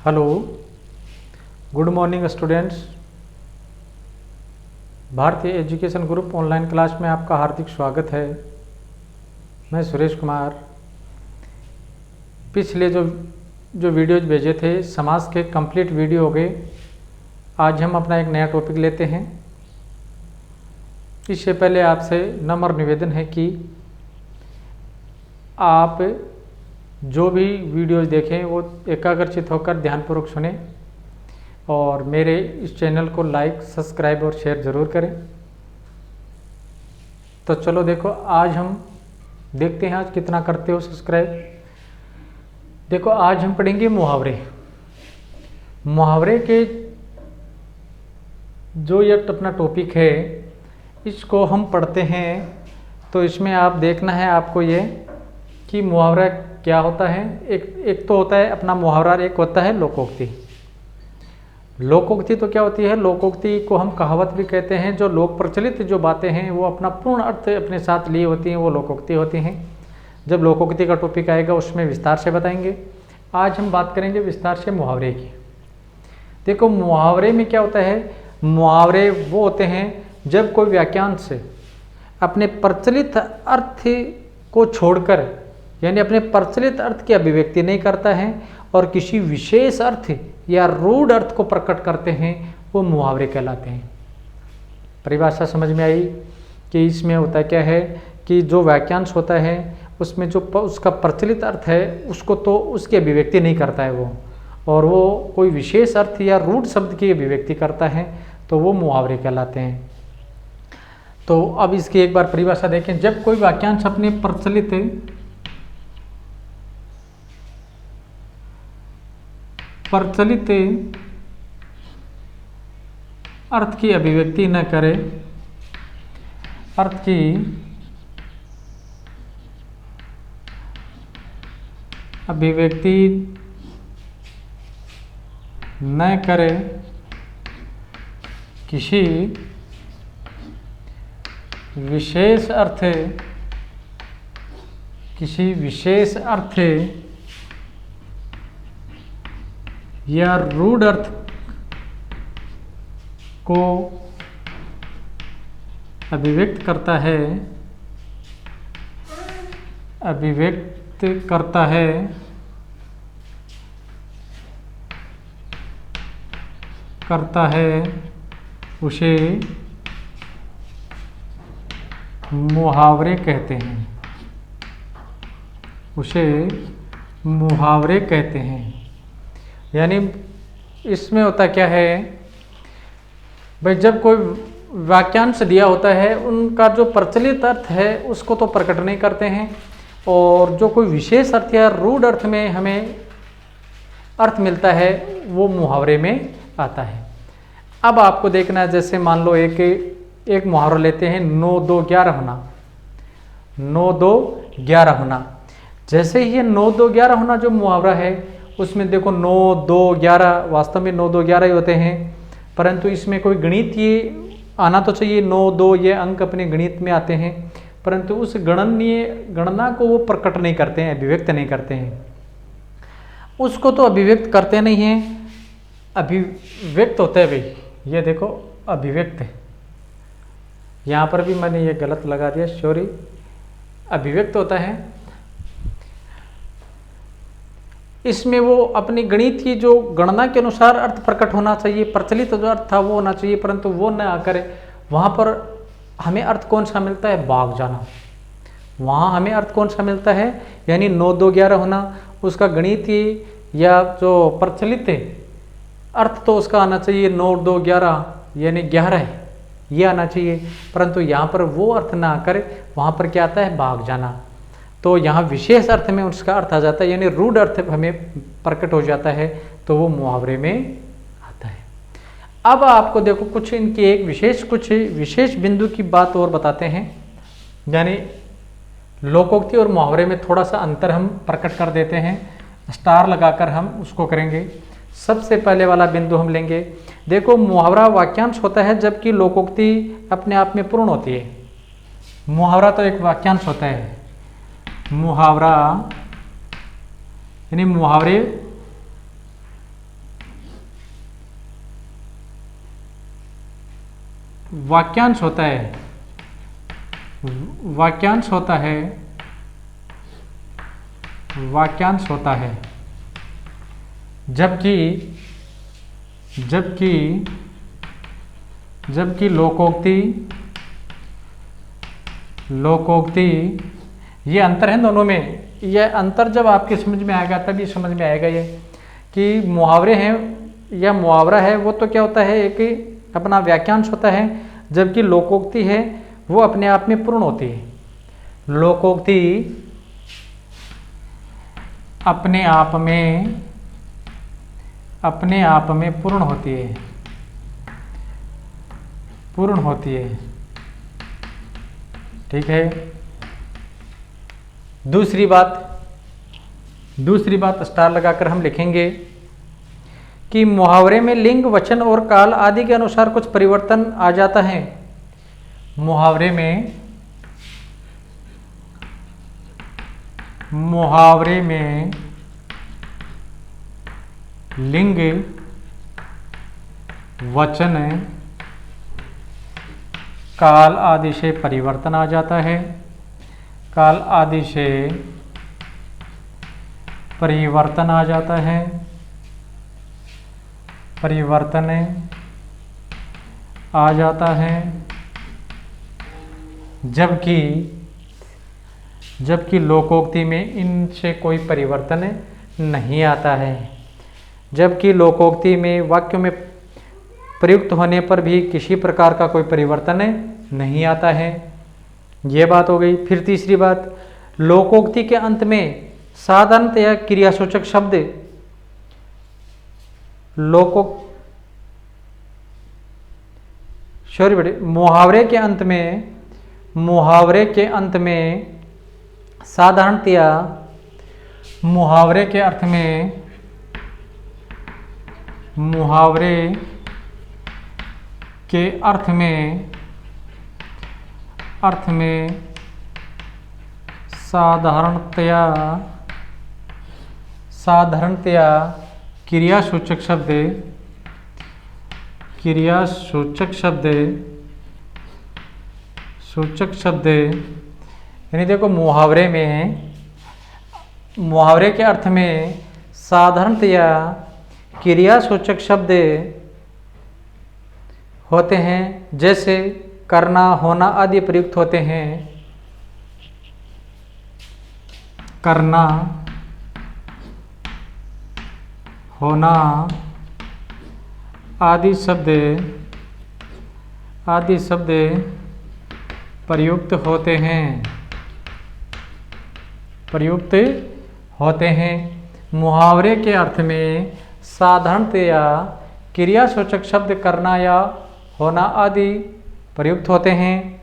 Hello, good morning students. भारतीय education group online class में आपका हार्दिक स्वागत है। मैं सुरेश कुमार। पिछले जो वीडियोज भेजे थे समाज के कंप्लीट वीडियो हो गए। आज हम अपना एक नया टॉपिक लेते हैं। इससे पहले आपसे नम्र निवेदन है कि आप जो भी वीडियोज देखें वो एकाग्रचित होकर ध्यानपूर्वक सुनें और मेरे इस चैनल को लाइक, सब्सक्राइब और शेयर ज़रूर करें। तो चलो देखो, आज हम देखते हैं आज कितना करते हो सब्सक्राइब। देखो, आज हम पढ़ेंगे मुहावरे। मुहावरे के जो ये अपना टॉपिक है इसको हम पढ़ते हैं। तो इसमें आप देखना है आपको ये कि मुहावरा क्या होता है। एक तो होता है अपना मुहावरा, एक होता है लोकोक्ति। लोकोक्ति तो क्या होती है? लोकोक्ति को हम कहावत भी कहते हैं। जो लोक प्रचलित जो बातें हैं वो अपना पूर्ण अर्थ अपने साथ लिए होती हैं, वो लोकोक्ति होती हैं। जब लोकोक्ति का टॉपिक आएगा उसमें विस्तार से बताएंगे। आज हम बात करेंगे विस्तार से मुहावरे की। देखो, मुहावरे में क्या होता है? मुहावरे वो होते हैं जब कोई वाक्यांश से अपने प्रचलित अर्थ को छोड़कर, यानी अपने प्रचलित अर्थ की अभिव्यक्ति नहीं करता है और किसी विशेष अर्थ या रूढ़ अर्थ को प्रकट करते हैं, वो मुहावरे कहलाते हैं। परिभाषा समझ में आई कि इसमें होता क्या है कि जो वाक्यांश होता है उसमें जो उसका प्रचलित अर्थ है उसको तो उसकी अभिव्यक्ति नहीं करता है वो, और वो कोई विशेष अर्थ या रूढ़ शब्द की अभिव्यक्ति करता है, तो वो मुहावरे कहलाते हैं। तो अब इसकी एक बार परिभाषा देखें। जब कोई वाक्यांश अपने प्रचलित अर्थ की अभिव्यक्ति न करे, अर्थ की अभिव्यक्ति न करे किसी विशेष अर्थ या रूढ़ अर्थ को अभिव्यक्त करता है उसे मुहावरे कहते हैं। यानी इसमें होता क्या है भाई, जब कोई वाक्यांश दिया होता है उनका जो प्रचलित अर्थ है उसको तो प्रकट नहीं करते हैं, और जो कोई विशेष अर्थ या रूढ़ अर्थ में हमें अर्थ मिलता है वो मुहावरे में आता है। अब आपको देखना है, जैसे मान लो एक मुहावरा लेते हैं, 9 2 11 होना। 9 2 11 होना, जैसे ही ये 9 2 11 होना जो मुहावरा है उसमें देखो 9 2 11 वास्तव में 9 2 11 ही होते हैं, परंतु इसमें कोई गणित ये आना तो चाहिए। 9 2 ये अंक अपने गणित में आते हैं, परंतु उस गणना को वो प्रकट नहीं करते हैं, अभिव्यक्त नहीं करते हैं। उसको तो अभिव्यक्त करते नहीं हैं, अभिव्यक्त होता है भाई। ये देखो अभिव्यक्त, यहाँ पर भी मैंने ये गलत लगा दिया, सॉरी। अभिव्यक्त होता है, इसमें वो अपनी गणित की जो गणना के अनुसार अर्थ प्रकट होना चाहिए, प्रचलित जो अर्थ था वो होना चाहिए, परंतु वो न आकर वहाँ पर हमें अर्थ कौन सा मिलता है? भाग जाना। वहाँ हमें अर्थ कौन सा मिलता है? यानी 9 2 11 होना, उसका गणितीय या जो प्रचलित अर्थ तो उसका आना चाहिए 9 2 11 यानी 11 ये आना चाहिए, परंतु यहाँ पर वो अर्थ ना आकर वहाँ पर क्या आता है? भाग जाना। तो यहाँ विशेष अर्थ में उसका अर्थ आ जाता है, यानी रूढ़ अर्थ हमें प्रकट हो जाता है, तो वो मुहावरे में आता है। अब आपको देखो कुछ इनकी एक विशेष बिंदु की बात और बताते हैं, यानी लोकोक्ति और मुहावरे में थोड़ा सा अंतर हम प्रकट कर देते हैं, स्टार लगाकर हम उसको करेंगे। सबसे पहले वाला बिंदु हम लेंगे। देखो, मुहावरा वाक्यांश होता है जबकि लोकोक्ति अपने आप में पूर्ण होती है। मुहावरा तो एक वाक्यांश होता है, मुहावरा यानी मुहावरे वाक्यांश होता है, वाक्यांश होता है, वाक्यांश होता है। जबकि जबकि जबकि लोकोक्ति, लोकोक्ति, ये अंतर है दोनों में। यह अंतर जब आपके समझ में आएगा तभी समझ में आएगा ये कि मुहावरे हैं या मुहावरा है वो तो क्या होता है, एक अपना वाक्यांश होता है, जबकि लोकोक्ति है वो अपने आप में पूर्ण होती है। लोकोक्ति अपने आप में पूर्ण होती है, पूर्ण होती है। ठीक है। दूसरी बात स्टार लगाकर हम लिखेंगे कि मुहावरे में लिंग, वचन और काल आदि के अनुसार कुछ परिवर्तन आ जाता है। मुहावरे में लिंग, वचन, काल आदि से परिवर्तन आ जाता है, काल आदि से परिवर्तन आ जाता है, परिवर्तन आ जाता है। जबकि लोकोक्ति में इनसे कोई परिवर्तन नहीं आता है। जबकि लोकोक्ति में वाक्यों में प्रयुक्त होने पर भी किसी प्रकार का कोई परिवर्तन नहीं आता है। ये बात हो गई। फिर तीसरी बात, लोकोक्ति के अंत में साधारणतया क्रियासूचक शब्द, मुहावरे के अंत में साधारणतया मुहावरे के अर्थ में साधारणतया क्रियासूचक शब्द यानी देखो मुहावरे के अर्थ में साधारणतया क्रियासूचक शब्द होते हैं, जैसे करना, होना आदि प्रयुक्त होते हैं। करना, होना आदि शब्द प्रयुक्त होते हैं। मुहावरे के अर्थ में साधारणतया क्रियासूचक शब्द करना या होना आदि प्रयुक्त होते हैं,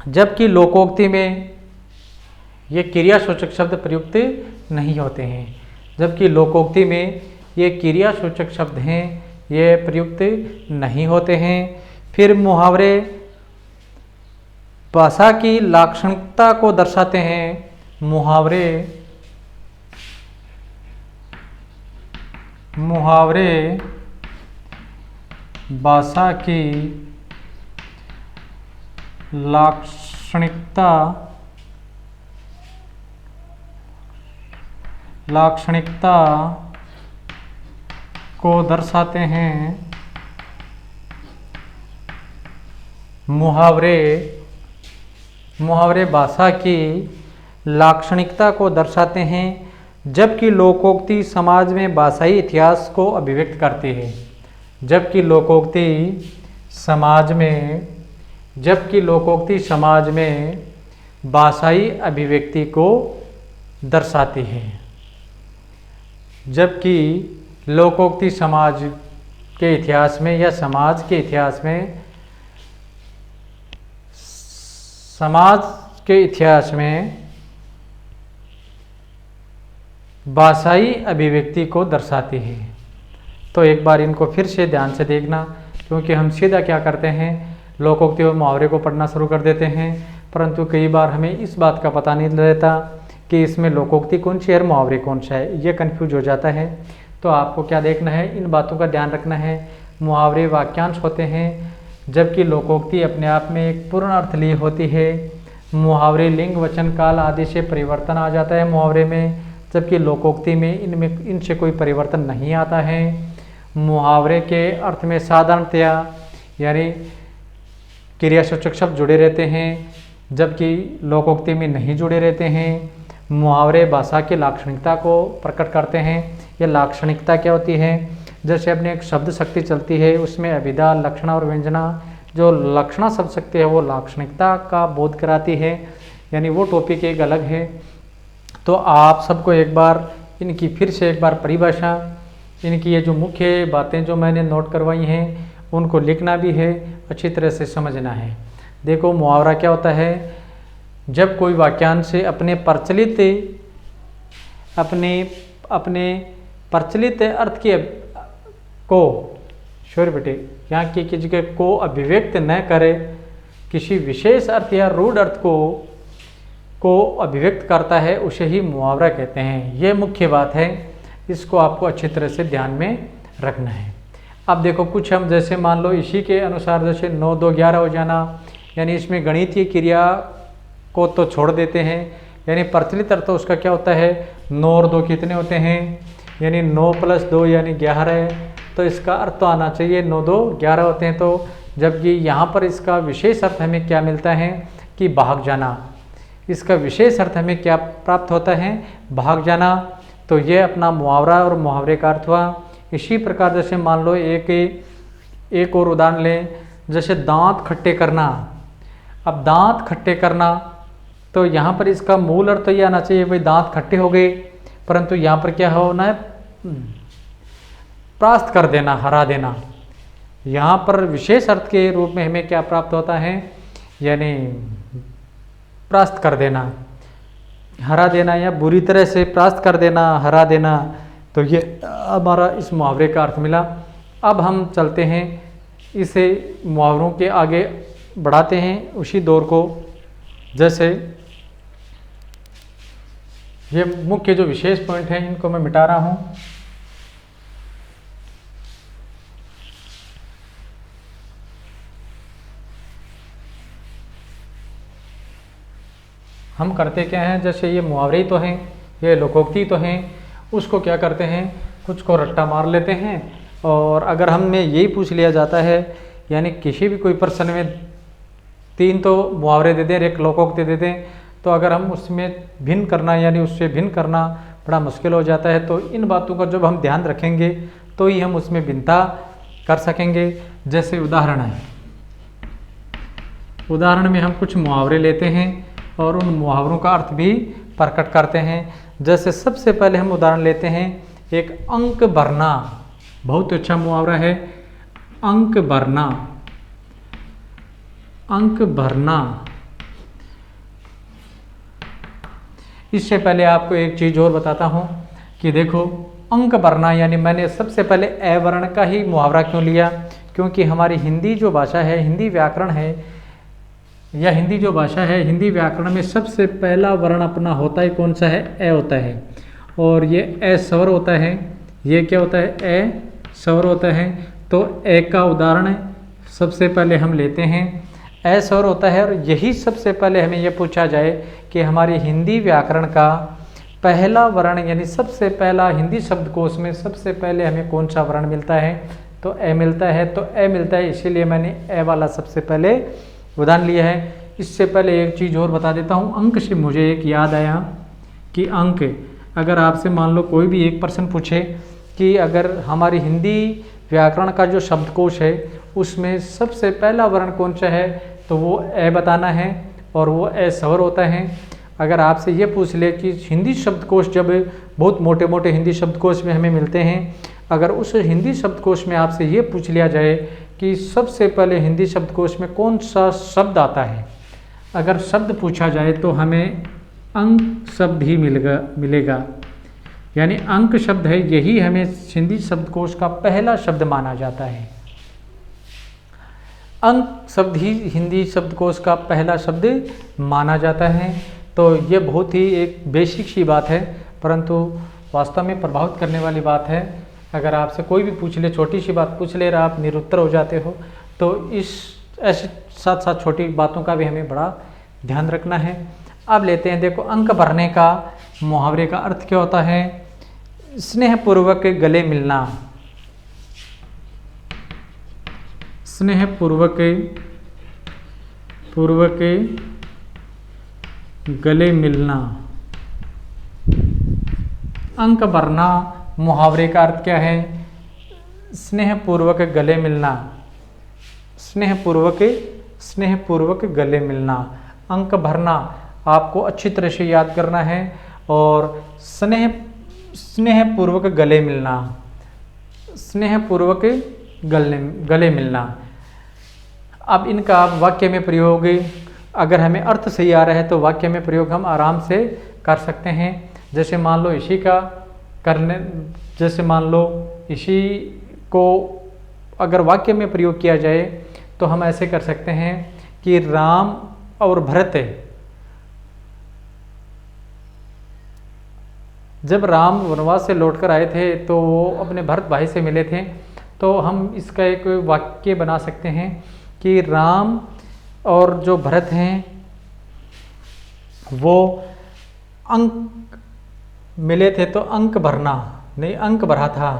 जबकि लोकोक्ति में ये क्रियासूचक शब्द प्रयुक्त नहीं होते हैं। जबकि लोकोक्ति में ये क्रियासूचक शब्द हैं, ये प्रयुक्त नहीं होते हैं। फिर मुहावरे भाषा की लाक्षणिकता को दर्शाते हैं। मुहावरे भाषा की लाक्षणिकता को दर्शाते हैं। मुहावरे भाषा की लाक्षणिकता को दर्शाते हैं, जबकि लोकोक्ति समाज में भाषाई इतिहास को अभिव्यक्त करती है। जबकि लोकोक्ति समाज में भाषाई अभिव्यक्ति को दर्शाती है। जबकि लोकोक्ति समाज के इतिहास में या समाज के इतिहास में भाषाई अभिव्यक्ति को दर्शाती है। तो एक बार इनको फिर से ध्यान से देखना, क्योंकि हम सीधा क्या करते हैं, लोकोक्ति और मुहावरे को पढ़ना शुरू कर देते हैं, परंतु कई बार हमें इस बात का पता नहीं रहता कि इसमें लोकोक्ति कौन सी है और मुहावरे कौन सा है, ये कन्फ्यूज हो जाता है। तो आपको क्या देखना है, इन बातों का ध्यान रखना है। मुहावरे वाक्यांश होते हैं, जबकि लोकोक्ति अपने आप में एक पूर्ण अर्थ लिए होती है। मुहावरे लिंग वचन काल आदि से परिवर्तन आ जाता है मुहावरे में, जबकि लोकोक्ति में इनसे कोई परिवर्तन नहीं आता है। मुहावरे के अर्थ में साधारणतया यानी क्रियासूचक शब्द जुड़े रहते हैं, जबकि लोकोक्ति में नहीं जुड़े रहते हैं। मुहावरे भाषा की लाक्षणिकता को प्रकट करते हैं। ये लाक्षणिकता क्या होती है? जैसे अपने एक शब्द शक्ति चलती है, उसमें अभिधा, लक्षणा और व्यंजना, जो लक्षणा शब्द शक्ति है वो लाक्षणिकता का बोध कराती है, यानी वो टॉपिक एक अलग है। तो आप सबको एक बार इनकी फिर से एक बार परिभाषा, इनकी ये जो मुख्य बातें जो मैंने नोट करवाई हैं उनको लिखना भी है, अच्छी तरह से समझना है। देखो मुहावरा क्या होता है? जब कोई वाक्यांश से अपने प्रचलित अर्थ के को शोर बेटे यहाँ की जगह को अभिव्यक्त न करे, किसी विशेष अर्थ या रूढ़ अर्थ को अभिव्यक्त करता है, उसे ही मुहावरा कहते हैं। ये मुख्य बात है, इसको आपको अच्छी तरह से ध्यान में रखना है। अब देखो कुछ हम जैसे मान लो इसी के अनुसार जैसे 9 2 11 हो जाना, यानी इसमें गणितीय क्रिया को तो छोड़ देते हैं, यानी प्रचलित अर्थ तो उसका क्या होता है? 9 और 2 कितने होते हैं? यानी 9 + 2 यानी 11 है, तो इसका अर्थ तो आना चाहिए 9 2 11 होते हैं। तो जबकि यहाँ पर इसका विशेष अर्थ हमें क्या मिलता है कि भाग जाना, इसका विशेष अर्थ हमें क्या प्राप्त होता है? भाग जाना। तो ये अपना मुहावरा और मुहावरे का अर्थ हुआ। इसी प्रकार जैसे मान लो एक और उदाहरण लें, जैसे दांत खट्टे करना। अब दांत खट्टे करना, तो यहाँ पर इसका मूल अर्थ तो ये आना चाहिए भाई दांत खट्टे हो गए, परंतु यहाँ पर क्या होना है? परास्त कर देना, हरा देना। यहाँ पर विशेष अर्थ के रूप में हमें क्या प्राप्त होता है? यानी परास्त कर देना, हरा देना, या बुरी तरह से परास्त कर देना, हरा देना। तो ये हमारा इस मुहावरे का अर्थ मिला। अब हम चलते हैं, इसे मुहावरों के आगे बढ़ाते हैं उसी दौर को। जैसे ये मुख्य जो विशेष पॉइंट हैं इनको मैं मिटा रहा हूँ। हम करते क्या हैं? जैसे ये मुहावरे तो हैं, ये लोकोक्ति तो हैं, उसको क्या करते हैं? कुछ को रट्टा मार लेते हैं। और अगर हमें यही पूछ लिया जाता है, यानी किसी भी कोई प्रश्न में 3 तो मुहावरे दे दें, एक लोकोक्ति दे दें, तो अगर हम उसमें भिन्न करना यानी उससे भिन्न करना बड़ा मुश्किल हो जाता है। तो इन बातों का जब हम ध्यान रखेंगे तो ही हम उसमें भिन्नता कर सकेंगे। जैसे उदाहरण है, उदाहरण में हम कुछ मुहावरे लेते हैं और उन मुहावरों का अर्थ भी प्रकट करते हैं। जैसे सबसे पहले हम उदाहरण लेते हैं एक अंक भरना। बहुत अच्छा मुहावरा है, अंक भरना। अंक भरना। इससे पहले आपको एक चीज़ और बताता हूँ कि देखो अंक भरना, यानी मैंने सबसे पहले ए वर्ण का ही मुहावरा क्यों लिया? क्योंकि हमारी हिंदी जो भाषा है, हिंदी व्याकरण है, या हिंदी जो भाषा है, हिंदी व्याकरण में सबसे पहला वर्ण अपना होता है कौन सा है? ए होता है। और ये ए स्वर होता है। ये क्या होता है? ए स्वर होता है। तो ए का उदाहरण सबसे पहले हम लेते हैं, ए स्वर होता है। और यही सबसे पहले हमें यह पूछा जाए कि हमारी हिंदी व्याकरण का पहला वर्ण, यानी सबसे पहला हिंदी शब्दकोश में सबसे पहले हमें कौन सा वर्ण मिलता है? तो ए मिलता है। तो ए मिलता है, इसीलिए मैंने ए वाला सबसे पहले उदाहरण लिया है। इससे पहले एक चीज़ और बता देता हूँ। अंक से मुझे एक याद आया कि अंक, अगर आपसे मान लो कोई भी एक प्रश्न पूछे कि अगर हमारी हिंदी व्याकरण का जो शब्दकोश है उसमें सबसे पहला वर्ण कौन सा है, तो वो ए बताना है और वो ए स्वर होता है। अगर आपसे ये पूछ ले कि हिंदी शब्दकोश, जब बहुत मोटे मोटे हिंदी शब्दकोश में हमें मिलते हैं, अगर उस हिंदी शब्दकोश में आपसे ये पूछ लिया जाए कि सबसे पहले हिंदी शब्दकोश में कौन सा शब्द आता है, अगर शब्द पूछा जाए तो हमें अंक शब्द ही मिलेगा। यानी अंक शब्द है, यही हमें हिंदी शब्दकोश का पहला शब्द माना जाता है। अंक शब्द ही हिंदी शब्दकोश का पहला शब्द माना जाता है। तो ये बहुत ही एक बेसिक सी बात है, परंतु वास्तव में प्रभावित करने वाली बात है। अगर आपसे कोई भी पूछ ले, छोटी सी बात पूछ ले और आप निरुत्तर हो जाते हो, तो इस ऐसे साथ साथ छोटी बातों का भी हमें बड़ा ध्यान रखना है। अब लेते हैं, देखो अंक भरने का मुहावरे का अर्थ क्या होता है। स्नेहपूर्वक गले मिलना, स्नेहपूर्वक गले मिलना। अंक भरना मुहावरे का अर्थ क्या है, स्नेहपूर्वक गले मिलना, स्नेहपूर्वक गले मिलना। अंक भरना आपको अच्छी तरह से याद करना है, और स्नेहपूर्वक गले मिलना, स्नेहपूर्वक गले मिलना। अब इनका आप वाक्य में प्रयोग, अगर हमें अर्थ सही आ रहा है तो वाक्य में प्रयोग हम आराम से कर सकते हैं। जैसे मान लो इसी का करने, जैसे मान लो इसी को अगर वाक्य में प्रयोग किया जाए तो हम ऐसे कर सकते हैं कि राम और भरत, जब राम वनवास से लौटकर आए थे तो वो अपने भरत भाई से मिले थे, तो हम इसका एक वाक्य बना सकते हैं कि राम और जो भरत हैं वो अंक मिले थे, तो अंक भरना नहीं, अंक भरा था,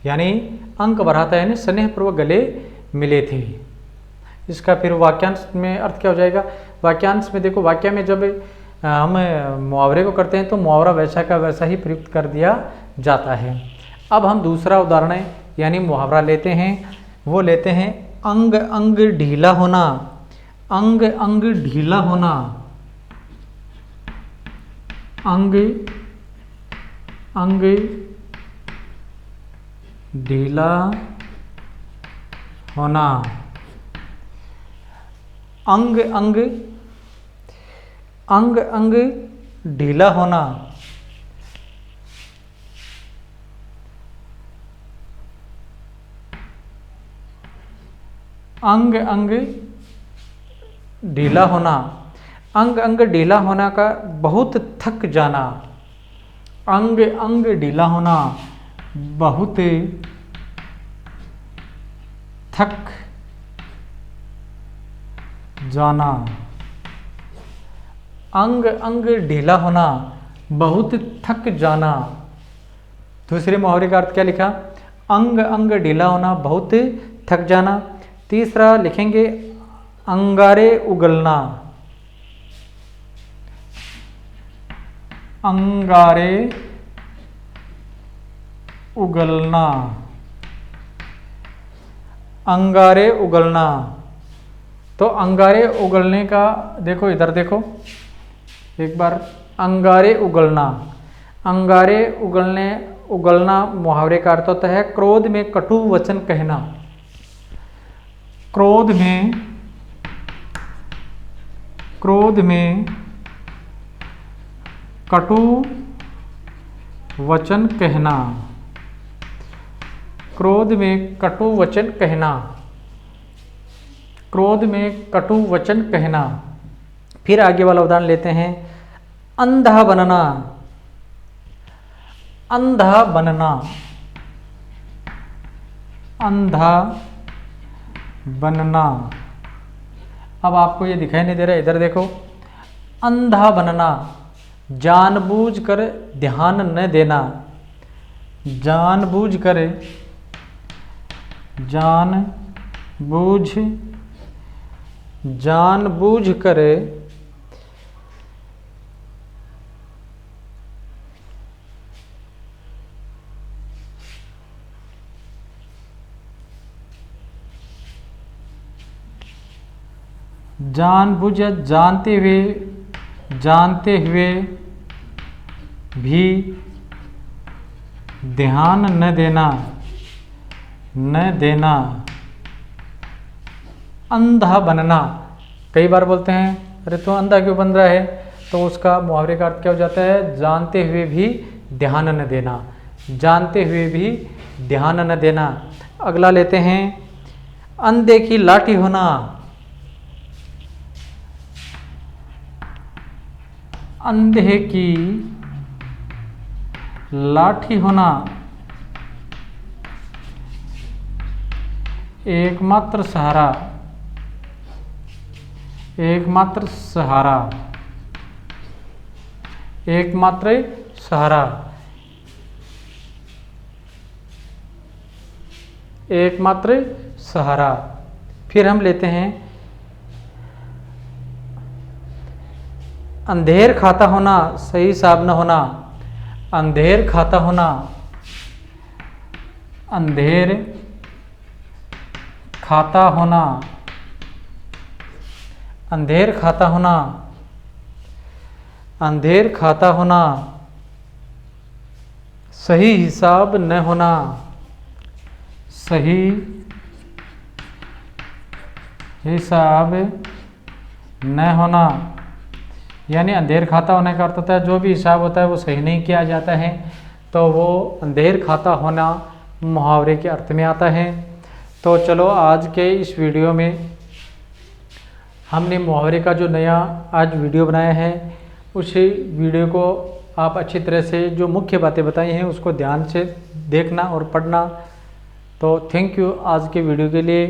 यानी अंक भरा था यानी स्नेहपूर्वक गले मिले थे। इसका फिर वाक्यांश में अर्थ क्या हो जाएगा। वाक्यांश में देखो, वाक्य में जब हम मुहावरे को करते हैं तो मुहावरा वैसा का वैसा ही प्रयुक्त कर दिया जाता है। अब हम दूसरा उदाहरण यानी मुहावरा लेते हैं, वो लेते हैं अंग अंग ढीला होना, अंग अंग ढीला होना, अंग अंग ढीला होना। अंग अंग अंग अंग ढीला होना, अंग अंग ढीला होना। अंग अंग ढीला होना का बहुत थक जाना, अंग अंग ढीला होना बहुत थक जाना, अंग अंग ढीला होना बहुत थक जाना। दूसरे मुहावरे का अर्थ क्या लिखा, अंग अंग ढीला होना बहुत थक जाना। तीसरा लिखेंगे अंगारे उगलना, अंगारे उगलना, अंगारे उगलना। तो अंगारे उगलने का देखो, इधर देखो एक बार, अंगारे उगलना, अंगारे उगलना मुहावरे का अर्थ होता है क्रोध में कटु वचन कहना, क्रोध में कटु वचन कहना, क्रोध में कटु वचन कहना, क्रोध में कटु वचन कहना। फिर आगे वाला उदाहरण लेते हैं, अंधा बनना, अंधा बनना, अंधा बनना। अब आपको ये दिखाई नहीं दे रहा, इधर देखो, अंधा बनना जानबूझकर ध्यान न देना, जानबूझकर जानबूझ जानते हुए भी ध्यान न देना, अंधा बनना। कई बार बोलते हैं अरे तू अंधा क्यों बन रहा है, तो उसका मुहावरे का अर्थ क्या हो जाता है, जानते हुए भी ध्यान न देना, जानते हुए भी ध्यान न देना। अगला लेते हैं, अंधे की लाठी होना, अंधे की लाठी होना, एकमात्र सहारा, एकमात्र सहारा, एकमात्र सहारा, एकमात्र सहारा। फिर हम लेते हैं अंधेर खाता होना, सही हिसाब न होना, अंधेर खाता होना, अंधेर खाता होना, अंधेर खाता होना, अंधेर खाता होना, सही हिसाब न होना, सही हिसाब न होना। यानी अंधेर खाता होने का अर्थ होता है जो भी हिसाब होता है वो सही नहीं किया जाता है, तो वो अंधेर खाता होना मुहावरे के अर्थ में आता है। तो चलो आज के इस वीडियो में हमने मुहावरे का जो नया आज वीडियो बनाया है, उसी वीडियो को आप अच्छी तरह से जो मुख्य बातें बताई हैं उसको ध्यान से देखना और पढ़ना। तो थैंक यू आज के वीडियो के लिए।